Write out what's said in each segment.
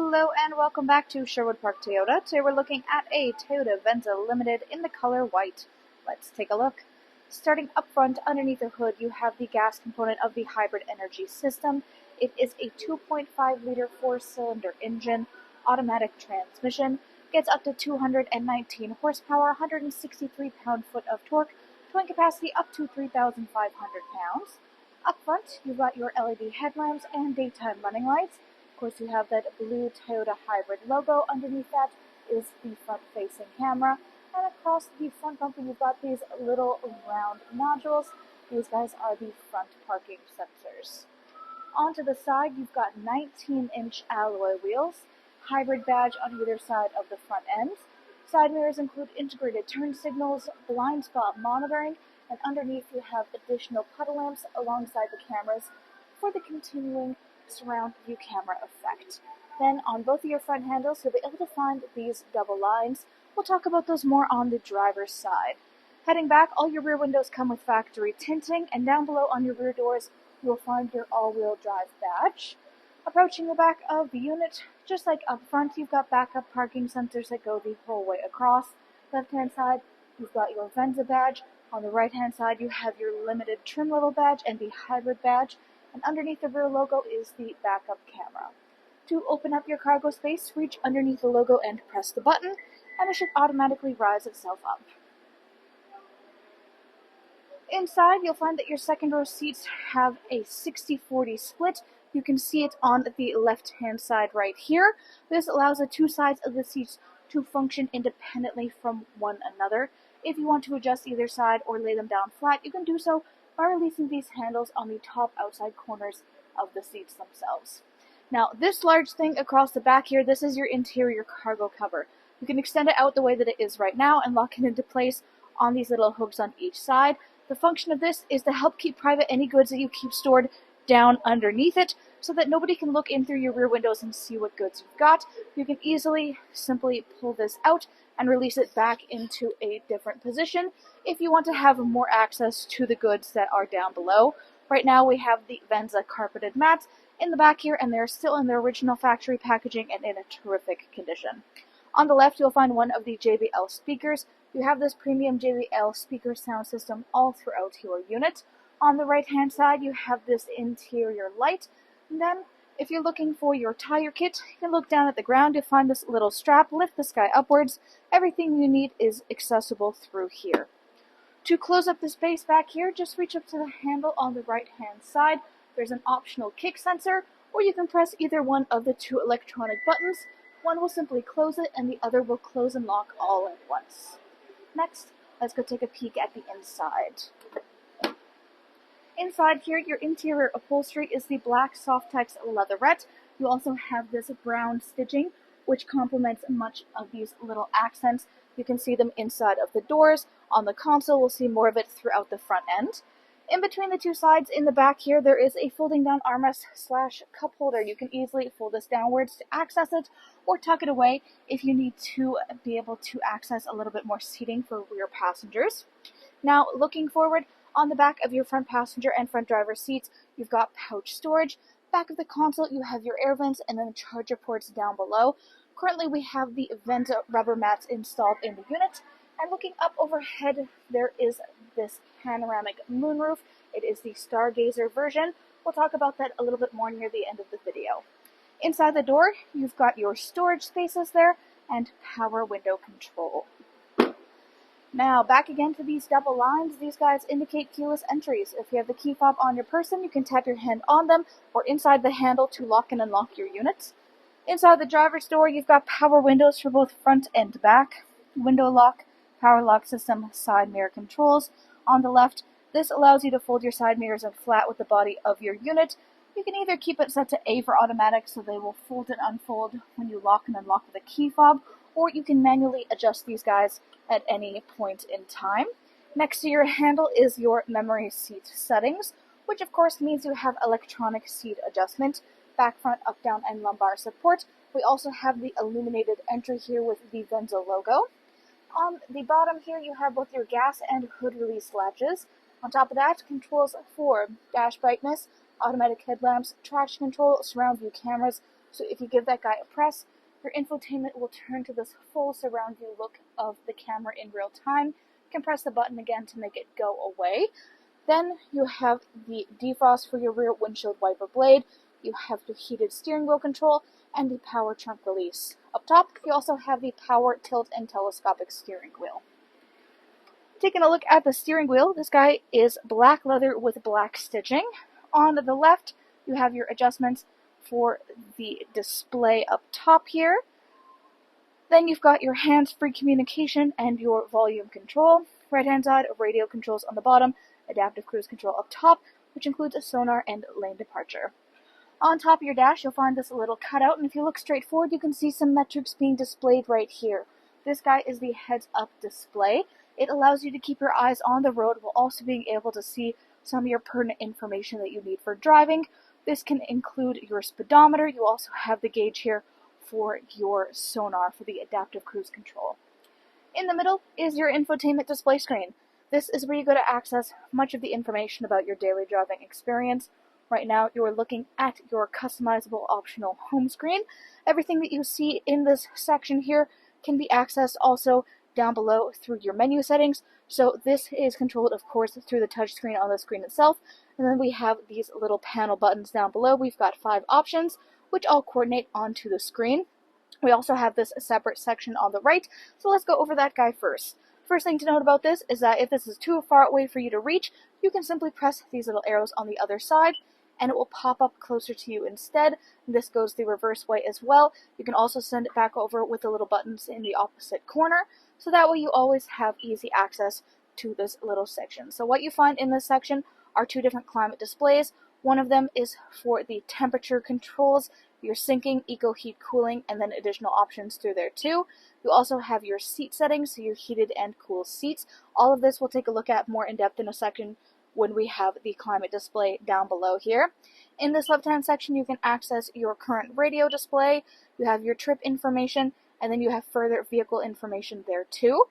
Hello and welcome back to Sherwood Park Toyota. Today we're looking at a Toyota Venza Limited in the color white. Let's take a look. Starting up front, underneath the hood, you have the gas component of the hybrid energy system. It is a 2.5-liter 4-cylinder engine, automatic transmission, gets up to 219 horsepower, 163 pound-foot of torque, towing capacity up to 3,500 pounds. Up front, you've got your LED headlamps and daytime running lights. Of course, you have that blue Toyota hybrid logo. Underneath that is the front-facing camera. And across the front bumper, you've got these little round nodules. These guys are the front parking sensors. Onto the side, you've got 19-inch alloy wheels, hybrid badge on either side of the front end. Side mirrors include integrated turn signals, blind spot monitoring, and underneath you have additional puddle lamps alongside the cameras for the continuing surround view camera effect. Then on both of your front handles, you'll be able to find these double lines. We'll talk about those more on the driver's side. Heading back, all your rear windows come with factory tinting, and down below on your rear doors, you'll find your all-wheel drive badge. Approaching the back of the unit, just like up front, you've got backup parking sensors that go the whole way across. Left-hand side, you've got your Venza badge. On the right-hand side, you have your limited trim level badge and the hybrid badge. And underneath the rear logo is the backup camera. To open up your cargo space, reach underneath the logo and press the button, and it should automatically rise itself up. Inside, you'll find that your second row seats have a 60-40 split. You can see it on the left-hand side right here. This allows the two sides of the seats to function independently from one another. If you want to adjust either side or lay them down flat, you can do so by releasing these handles on the top outside corners of the seats themselves. Now, this large thing across the back here, this is your interior cargo cover. You can extend it out the way that it is right now and lock it into place on these little hooks on each side. The function of this is to help keep private any goods that you keep stored down underneath it so that nobody can look in through your rear windows and see what goods you've got. You can easily simply pull this out and release it back into a different position if you want to have more access to the goods that are down below. Right now we have the Venza carpeted mats in the back here, and they're still in their original factory packaging and in a terrific condition. On the left, you'll find one of the JBL speakers. You have this premium JBL speaker sound system all throughout your unit. On the right-hand side, you have this interior light. And then, if you're looking for your tire kit, you can look down at the ground. You'll find this little strap. Lift this guy upwards. Everything you need is accessible through here. To close up the space back here, just reach up to the handle on the right-hand side. There's an optional kick sensor, or you can press either one of the two electronic buttons. One will simply close it, and the other will close and lock all at once. Next, let's go take a peek at the inside. Inside here, your interior upholstery is the black Softex leatherette. You also have this brown stitching, which complements much of these little accents. You can see them inside of the doors. On the console, we'll see more of it throughout the front end. In between the two sides, in the back here, there is a folding down armrest / cup holder. You can easily fold this downwards to access it, or tuck it away if you need to be able to access a little bit more seating for rear passengers. Now, looking forward, on the back of your front passenger and front driver seats, you've got pouch storage. Back of the console, you have your air vents and then charger ports down below. Currently, we have the Venza rubber mats installed in the unit. And looking up overhead, there is this panoramic moonroof. It is the Stargazer version. We'll talk about that a little bit more near the end of the video. Inside the door, you've got your storage spaces there and power window control. Now, back again to these double lines. These guys indicate keyless entries. If you have the key fob on your person, you can tap your hand on them or inside the handle to lock and unlock your units. Inside the driver's door, you've got power windows for both front and back, window lock, power lock system, side mirror controls. On the left, this allows you to fold your side mirrors in flat with the body of your unit. You can either keep it set to A for automatic, so they will fold and unfold when you lock and unlock with a key fob, or you can manually adjust these guys at any point in time. Next to your handle is your memory seat settings, which of course means you have electronic seat adjustment, back, front, up, down, and lumbar support. We also have the illuminated entry here with the Venza logo. On the bottom here, you have both your gas and hood release latches. On top of that, controls for dash brightness, automatic headlamps, traction control, surround view cameras, So if you give that guy a press, your infotainment will turn to this full surround view look of the camera in real time. You can press the button again to make it go away. Then you have the defrost for your rear windshield wiper blade. You have your heated steering wheel control and the power trunk release. Up top, you also have the power tilt and telescopic steering wheel. Taking a look at the steering wheel, this guy is black leather with black stitching. On the left, you have your adjustments for the display up top here. Then you've got your hands-free communication and your volume control. Right-hand side, radio controls on the bottom, adaptive cruise control up top, which includes a sonar and lane departure. On top of your dash, you'll find this little cutout, and if you look straight forward, you can see some metrics being displayed right here. This guy is the heads-up display. It allows you to keep your eyes on the road while also being able to see some of your pertinent information that you need for driving. This can include your speedometer. You also have the gauge here for your sonar for the adaptive cruise control. In the middle is your infotainment display screen. This is where you go to access much of the information about your daily driving experience. Right now, you are looking at your customizable optional home screen. Everything that you see in this section here can be accessed also down below through your menu settings. So this is controlled, of course, through the touchscreen on the screen itself. And then we have these little panel buttons down below. We've got 5 options, which all coordinate onto the screen. We also have this separate section on the right. So let's go over that guy first. First thing to note about this is that if this is too far away for you to reach, you can simply press these little arrows on the other side, and it will pop up closer to you instead. This goes the reverse way as well. You can also send it back over with the little buttons in the opposite corner, so that way you always have easy access to this little section. So what you find in this section are 2 different climate displays. One of them is for the temperature controls, your syncing, eco heat cooling, and then additional options through there too. You also have your seat settings, so your heated and cool seats. All of this we'll take a look at more in depth in a second when we have the climate display down below here. In this left-hand section, you can access your current radio display, you have your trip information, and then you have further vehicle information there too.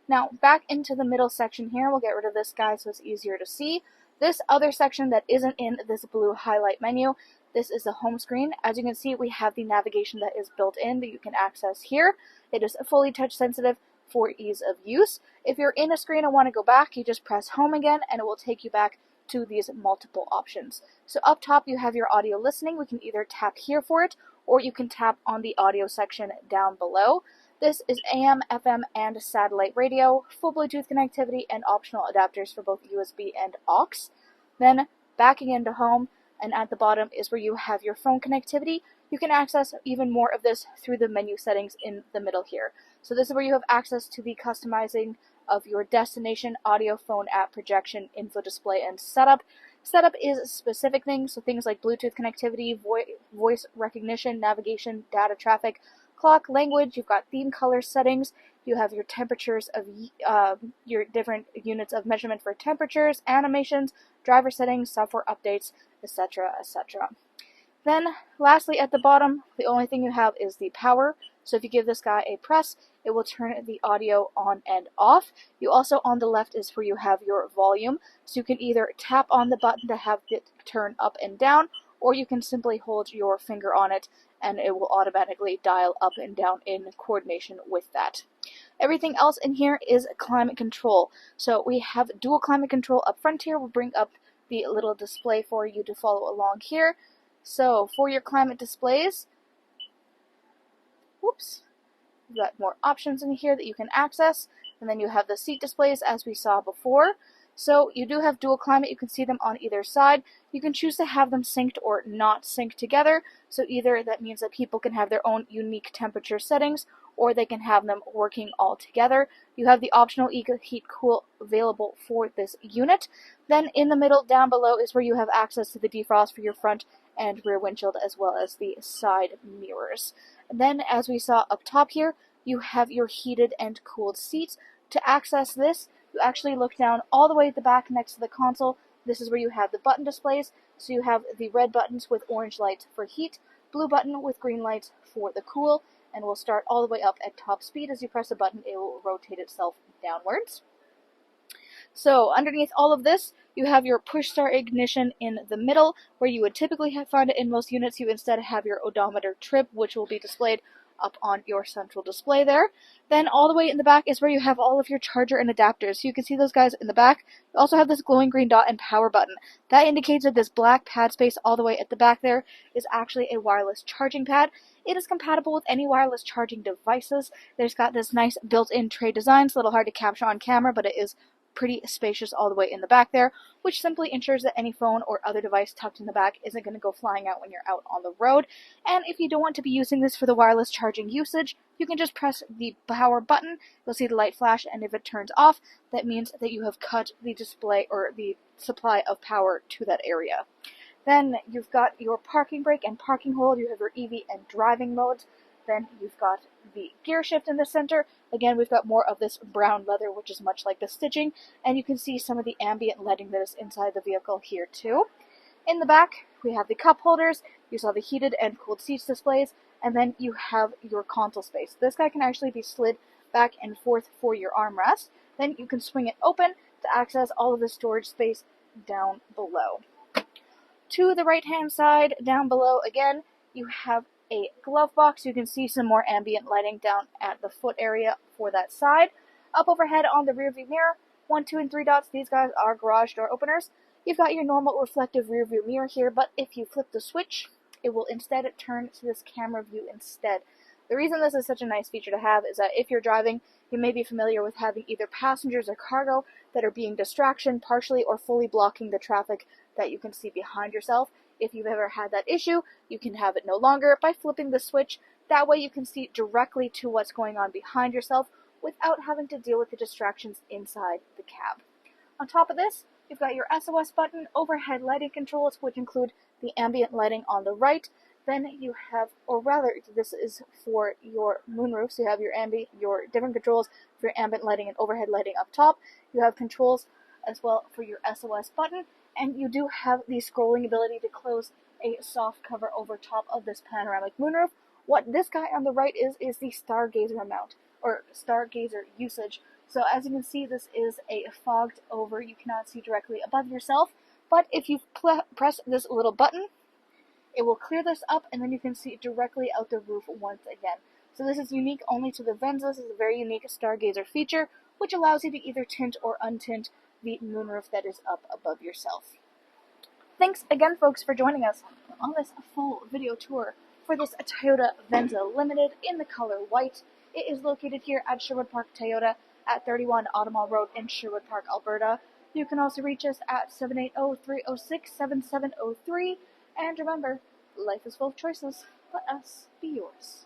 Now, back into the middle section here, we'll get rid of this guy so it's easier to see. This other section that isn't in this blue highlight menu, this is the home screen. As you can see, we have the navigation that is built in that you can access here. It is fully touch sensitive for ease of use. If you're in a screen and want to go back, you just press home again and it will take you back to these multiple options. So up top you have your audio listening. We can either tap here for it or you can tap on the audio section down below. This is AM, FM, and satellite radio, full Bluetooth connectivity, and optional adapters for both USB and aux. Then backing into home, and at the bottom is where you have your phone connectivity. You can access even more of this through the menu settings in the middle here. So this is where you have access to the customizing of your destination, audio, phone app, projection, info display, and setup. Setup is specific things, so things like Bluetooth connectivity, voice recognition, navigation, data traffic, clock, language. You've got theme color settings. You have your temperatures of your different units of measurement for temperatures, animations, driver settings, software updates, etc., etc. Then, lastly, at the bottom, the only thing you have is the power. So if you give this guy a press, it will turn the audio on and off. You also, on the left, is where you have your volume. So you can either tap on the button to have it turn up and down, or you can simply hold your finger on it and it will automatically dial up and down in coordination with that. Everything else in here is climate control. So we have dual climate control up front here. We'll bring up the little display for you to follow along here. So for your climate displays, whoops, you've got more options in here that you can access, and then you have the seat displays as we saw before. So you do have dual climate, you can see them on either side. You can choose to have them synced or not synced together. So either that means that people can have their own unique temperature settings, or they can have them working all together. You have the optional Eco Heat Cool available for this unit. Then in the middle down below is where you have access to the defrost for your front and rear windshield, as well as the side mirrors. And then, as we saw up top here, you have your heated and cooled seats. To access this, you actually look down all the way at the back next to the console. This is where you have the button displays. So you have the red buttons with orange lights for heat, blue button with green lights for the cool, and will start all the way up at top speed. As you press a button, it will rotate itself downwards. So underneath all of this, you have your push start ignition in the middle, where you would typically find it in most units. You instead have your odometer trip, which will be displayed up on your central display there. Then all the way in the back is where you have all of your charger and adapters. So you can see those guys in the back. You also have this glowing green dot and power button. That indicates that this black pad space all the way at the back there is actually a wireless charging pad. It is compatible with any wireless charging devices. There's got this nice built-in tray design. It's a little hard to capture on camera, but it is pretty spacious all the way in the back there, which simply ensures that any phone or other device tucked in the back isn't going to go flying out when you're out on the road. And if you don't want to be using this for the wireless charging usage, you can just press the power button. You'll see the light flash, and if it turns off, that means that you have cut the display or the supply of power to that area. Then you've got your parking brake and parking hold. You have your EV and driving modes. Then you've got the gear shift in the center. Again, we've got more of this brown leather, which is much like the stitching, and you can see some of the ambient lighting that is inside the vehicle here too. In the back, we have the cup holders. You saw the heated and cooled seats displays, and then you have your console space. This guy can actually be slid back and forth for your armrest. Then you can swing it open to access all of the storage space down below. To the right-hand side, down below again, you have a glove box. You can see some more ambient lighting down at the foot area for that side. Up overhead on the rear view mirror, 1, 2, and 3 dots. These guys are garage door openers. You've got your normal reflective rear view mirror here, but if you flip the switch, it will instead turn to this camera view instead. The reason this is such a nice feature to have is that if you're driving, you may be familiar with having either passengers or cargo that are being distraction, partially or fully blocking the traffic that you can see behind yourself. If you've ever had that issue, you can have it no longer by flipping the switch. That way you can see directly to what's going on behind yourself without having to deal with the distractions inside the cab. On top of this, you've got your SOS button, overhead lighting controls, which include the ambient lighting on the right. Then you have, or rather, this is for your moonroof, so you have your different controls for your ambient lighting and overhead lighting up top. You have controls as well for your SOS button, and you do have the scrolling ability to close a soft cover over top of this panoramic moonroof. What this guy on the right is the stargazer mount, or stargazer usage. So as you can see, this is a fogged over, you cannot see directly above yourself, but if you press this little button, it will clear this up, and then you can see directly out the roof once again. So this is unique only to the Venza. This is a very unique stargazer feature, which allows you to either tint or untint the moonroof that is up above yourself. Thanks again, folks, for joining us on this full video tour for this Toyota Venza Limited in the color white. It is located here at Sherwood Park Toyota at 31 Automall Road in Sherwood Park, Alberta. You can also reach us at 780-306-7703. And remember, life is full of choices. Let us be yours.